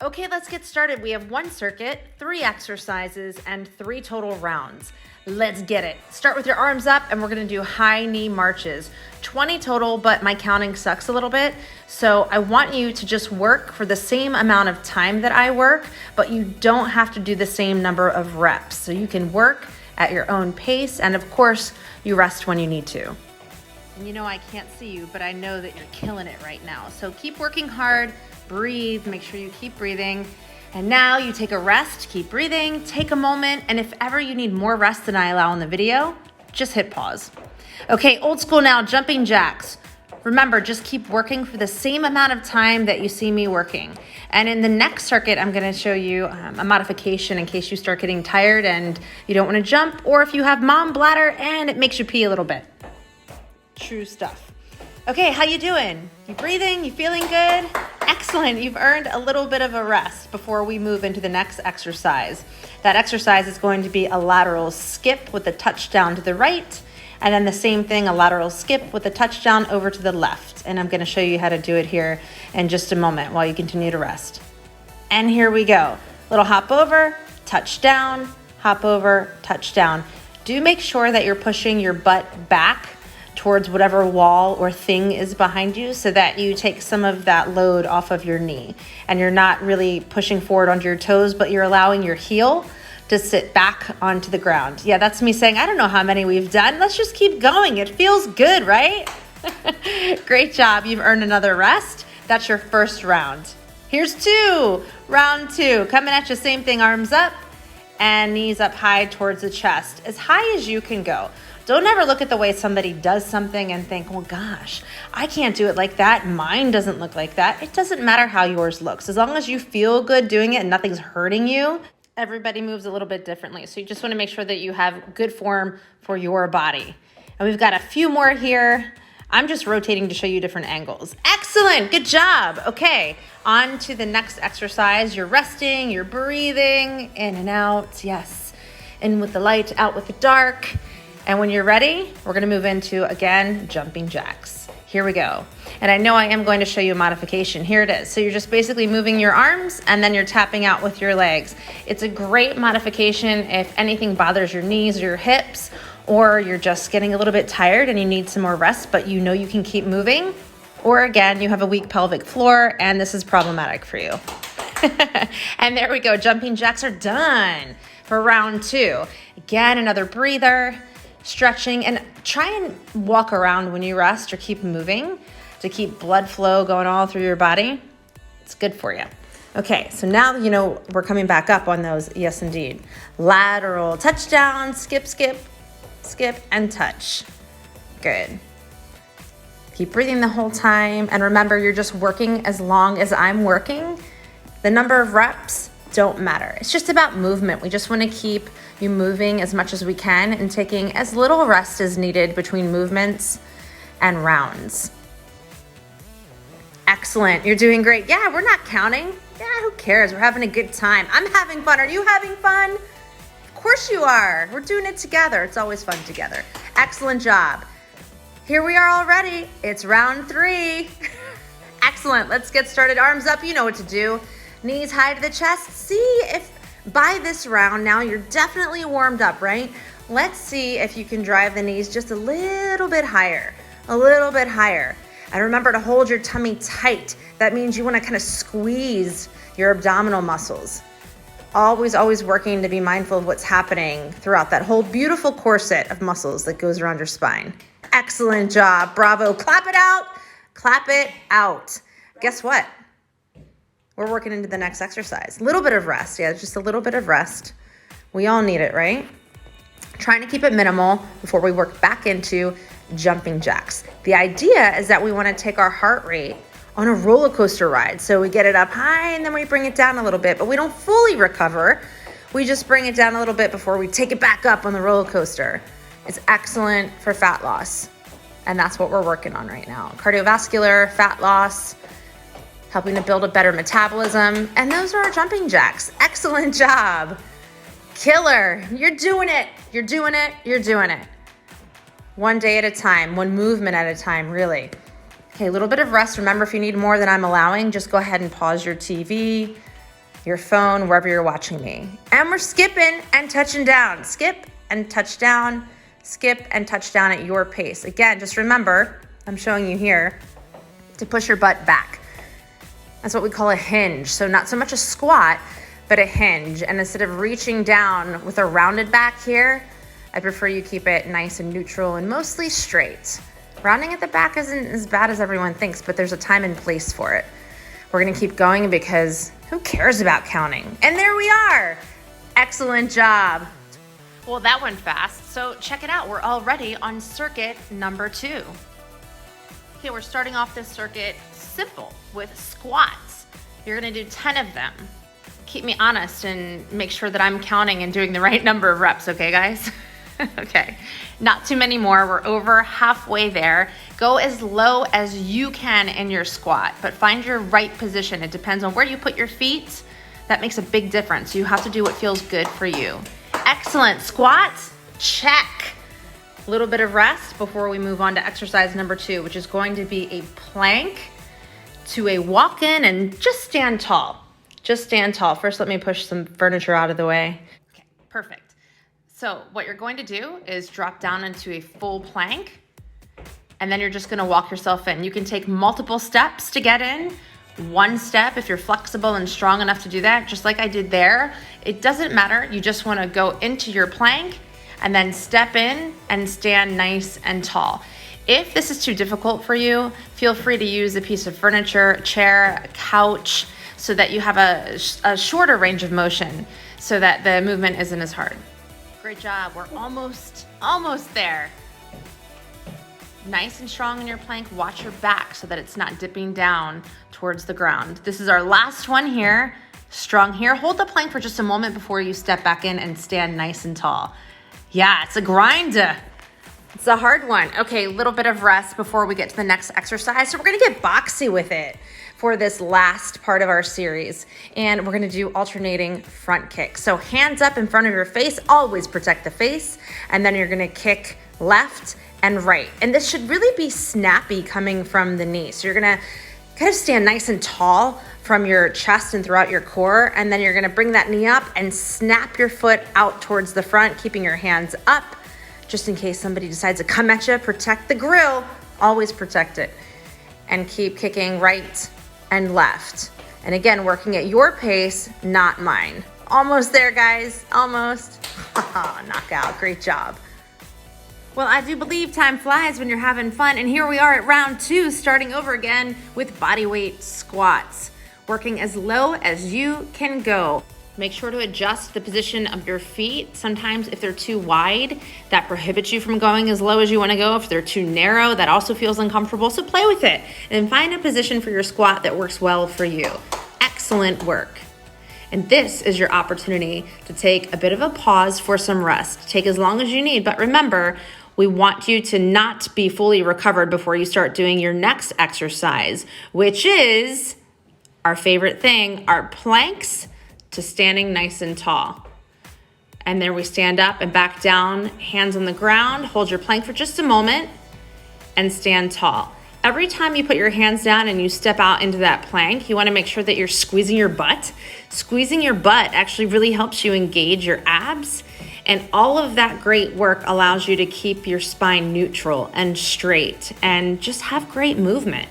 Okay, let's get started. We have 1 circuit, 3 exercises, and 3 total rounds. Let's get it. Start with your arms up, and we're gonna do high knee marches. 20 total, but my counting sucks a little bit. So I want you to just work for the same amount of time that I work, but you don't have to do the same number of reps. So you can work at your own pace, and of course, you rest when you need to. And you know I can't see you, but I know that you're killing it right now. So keep working hard, breathe, make sure you keep breathing. And now you take a rest, keep breathing, take a moment, and if ever you need more rest than I allow in the video, just hit pause. Okay, old school now, jumping jacks. Remember, just keep working for the same amount of time that you see me working. And in the next circuit, I'm gonna show you a modification in case you start getting tired and you don't wanna jump, or if you have mom bladder and it makes you pee a little bit. True stuff. Okay, how you doing? You breathing? You feeling good? Excellent. You've earned a little bit of a rest before we move into the next exercise. That exercise is going to be a lateral skip with a touchdown to the right, and then the same thing, a lateral skip with a touchdown over to the left. And I'm going to show you how to do it here in just a moment while you continue to rest. And here we go. Little hop over, touchdown, hop over, touchdown. Do make sure that you're pushing your butt back towards whatever wall or thing is behind you so that you take some of that load off of your knee and you're not really pushing forward onto your toes, but you're allowing your heel to sit back onto the ground. Yeah, that's me saying, I don't know how many we've done. Let's just keep going. It feels good, right? Great job. You've earned another rest. That's your first round. Here's 2. Round 2. Coming at you, same thing, arms up and knees up high towards the chest, as high as you can go. Don't ever look at the way somebody does something and think, well, gosh, I can't do it like that. Mine doesn't look like that. It doesn't matter how yours looks. As long as you feel good doing it and nothing's hurting you, everybody moves a little bit differently. So you just want to make sure that you have good form for your body. And we've got a few more here. I'm just rotating to show you different angles. Excellent, good job. Okay, on to the next exercise. You're resting, you're breathing, in and out, yes. In with the light, out with the dark. And when you're ready, we're gonna move into, again, jumping jacks. Here we go. And I know I am going to show you a modification. Here it is. So you're just basically moving your arms and then you're tapping out with your legs. It's a great modification if anything bothers your knees or your hips, or you're just getting a little bit tired and you need some more rest, but you know you can keep moving. Or again, you have a weak pelvic floor and this is problematic for you. And there we go, jumping jacks are done for round 2. Again, another breather. Stretching, and try and walk around when you rest or keep moving to keep blood flow going all through your body. It's good for you. Okay, so now you know we're coming back up on those. Yes, indeed. Lateral touchdown, skip, skip, skip, and touch. Good. Keep breathing the whole time. And remember, you're just working as long as I'm working. The number of reps don't matter. It's just about movement. We just want to keep you moving as much as we can and taking as little rest as needed between movements and rounds. Excellent. You're doing great. Yeah, we're not counting. Yeah, who cares? We're having a good time. I'm having fun. Are you having fun? Of course you are. We're doing it together. It's always fun together. Excellent job. Here we are already. It's round 3. Excellent. Let's get started. Arms up. You know what to do. Knees high to the chest. See if by this round now you're definitely warmed up, right? Let's see if you can drive the knees just a little bit higher, a little bit higher. And remember to hold your tummy tight. That means you want to kind of squeeze your abdominal muscles. Always, always working to be mindful of what's happening throughout that whole beautiful corset of muscles that goes around your spine. Excellent job. Bravo. Clap it out. Clap it out. Guess what? We're working into the next exercise. A little bit of rest. Yeah, just a little bit of rest. We all need it, right? Trying to keep it minimal before we work back into jumping jacks. The idea is that we want to take our heart rate on a roller coaster ride. So we get it up high and then we bring it down a little bit, but we don't fully recover. We just bring it down a little bit before we take it back up on the roller coaster. It's excellent for fat loss. And that's what we're working on right now. Cardiovascular, fat loss, helping to build a better metabolism. And those are our jumping jacks. Excellent job. Killer. You're doing it. You're doing it. You're doing it. One day at a time, one movement at a time, really. Okay, a little bit of rest. Remember, if you need more than I'm allowing, just go ahead and pause your TV, your phone, wherever you're watching me. And we're skipping and touching down. Skip and touch down, skip and touch down at your pace. Again, just remember, I'm showing you here, to push your butt back. That's what we call a hinge. So not so much a squat, but a hinge. And instead of reaching down with a rounded back here, I prefer you keep it nice and neutral and mostly straight. Rounding at the back isn't as bad as everyone thinks, but there's a time and place for it. We're gonna keep going because who cares about counting? And there we are. Excellent job. Well, that went fast. So check it out. We're already on circuit number 2. Okay, we're starting off this circuit simple with squats. You're gonna do 10 of them. Keep me honest and make sure that I'm counting and doing the right number of reps, okay guys? Okay, not too many more. We're over halfway there. Go as low as you can in your squat, but find your right position. It depends on where you put your feet. That makes a big difference. You have to do what feels good for you. Excellent, squats, check. A little bit of rest before we move on to exercise number 2, which is going to be a plank to a walk-in and just stand tall. Just stand tall. First, let me push some furniture out of the way. Okay, perfect. So what you're going to do is drop down into a full plank, and then you're just gonna walk yourself in. You can take multiple steps to get in. One step, if you're flexible and strong enough to do that, just like I did there. It doesn't matter. You just wanna go into your plank and then step in and stand nice and tall. If this is too difficult for you, feel free to use a piece of furniture, a chair, a couch, so that you have a shorter range of motion so that the movement isn't as hard. Great job, we're almost there. Nice and strong in your plank, watch your back so that it's not dipping down towards the ground. This is our last one here, strong here. Hold the plank for just a moment before you step back in and stand nice and tall. Yeah, it's a grind. It's a hard one. Okay, a little bit of rest before we get to the next exercise. So we're gonna get boxy with it for this last part of our series. And we're gonna do alternating front kicks. So hands up in front of your face, always protect the face. And then you're gonna kick left and right. And this should really be snappy coming from the knee. So you're gonna kind of stand nice and tall from your chest and throughout your core. And then you're gonna bring that knee up and snap your foot out towards the front, keeping your hands up, just in case somebody decides to come at you. Protect the grill, always protect it. And keep kicking right and left. And again, working at your pace, not mine. Almost there, guys, almost. Knockout, great job. Well, I do believe time flies when you're having fun. And here we are at round 2, starting over again with bodyweight squats. Working as low as you can go. Make sure to adjust the position of your feet. Sometimes if they're too wide, that prohibits you from going as low as you wanna go. If they're too narrow, that also feels uncomfortable. So play with it and find a position for your squat that works well for you. Excellent work. And this is your opportunity to take a bit of a pause for some rest. Take as long as you need, but remember, we want you to not be fully recovered before you start doing your next exercise, which is our favorite thing, our planks to standing nice and tall. And then we stand up and back down, hands on the ground, hold your plank for just a moment and stand tall. Every time you put your hands down and you step out into that plank, you wanna make sure that you're squeezing your butt. Squeezing your butt actually really helps you engage your abs, and all of that great work allows you to keep your spine neutral and straight and just have great movement.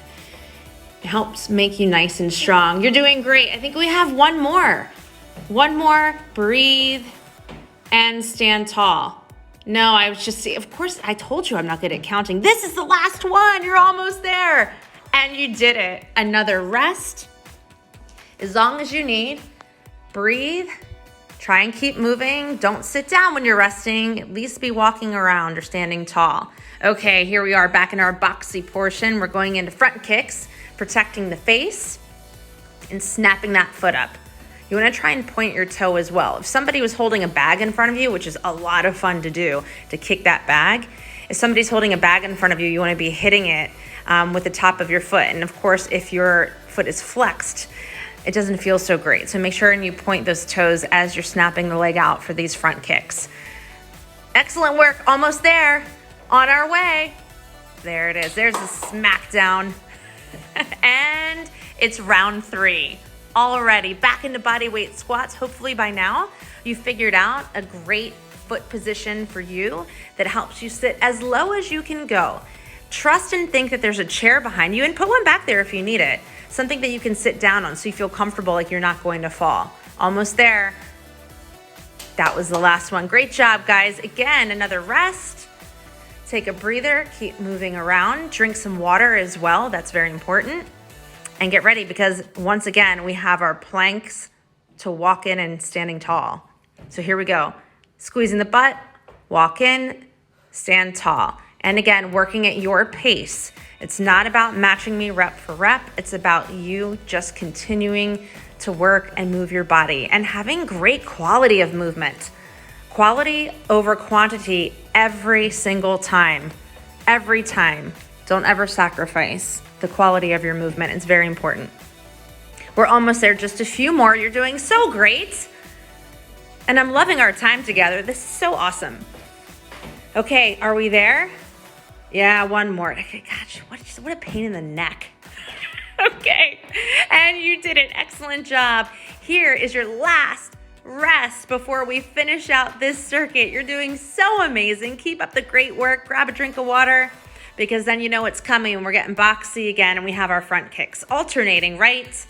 It helps make you nice and strong. You're doing great. I think we have one more. One more, breathe, and stand tall. No, I was just, of course, I told you I'm not good at counting. This is the last one, you're almost there. And you did it. Another rest, as long as you need. Breathe, try and keep moving. Don't sit down when you're resting, at least be walking around or standing tall. Okay, here we are back in our boxy portion. We're going into front kicks, protecting the face and snapping that foot up. You wanna try and point your toe as well. If somebody was holding a bag in front of you, which is a lot of fun to do, to kick that bag, if somebody's holding a bag in front of you, you wanna be hitting it with the top of your foot. And of course, if your foot is flexed, it doesn't feel so great. So make sure and you point those toes as you're snapping the leg out for these front kicks. Excellent work, almost there, on our way. There it is, there's a smackdown. And it's round 3. already. Back into body weight squats. Hopefully by now you figured out a great foot position for you that helps you sit as low as you can go. Trust and think that there's a chair behind you, and put one back there if you need it. Something that you can sit down on so you feel comfortable, like you're not going to fall. Almost there. That was the last one. Great job, guys. Again, another rest. Take a breather, keep moving around. Drink some water as well. That's very important. And get ready, because once again, we have our planks to walk in and standing tall. So here we go. Squeezing the butt, walk in, stand tall. And again, working at your pace. It's not about matching me rep for rep. It's about you just continuing to work and move your body and having great quality of movement. Quality over quantity every single time. Every time. Don't ever sacrifice the quality of your movement. It's very important. We're almost there. Just a few more. You're doing so great. And I'm loving our time together. This is so awesome. Okay, are we there? Yeah, one more. Gosh, what a pain in the neck. Okay, and you did an excellent job. Here is your last rest before we finish out this circuit. You're doing so amazing. Keep up the great work. Grab a drink of water, because then you know it's coming and we're getting boxy again, and we have our front kicks alternating right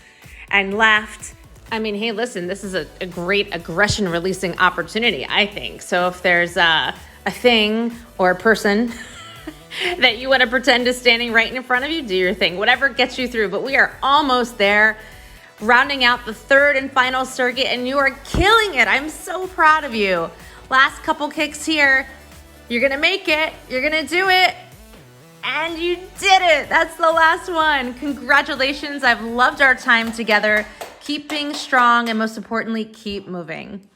and left. I mean, hey, listen, this is a great aggression releasing opportunity, I think. So if there's a thing or a person that you want to pretend is standing right in front of you, do your thing, whatever gets you through. But we are almost there, rounding out the third and final circuit, and you are killing it. I'm so proud of you. Last couple kicks here. You're going to make it. You're going to do it. And you did it. That's the last one. Congratulations. I've loved our time together. Keep being strong, and most importantly, keep moving.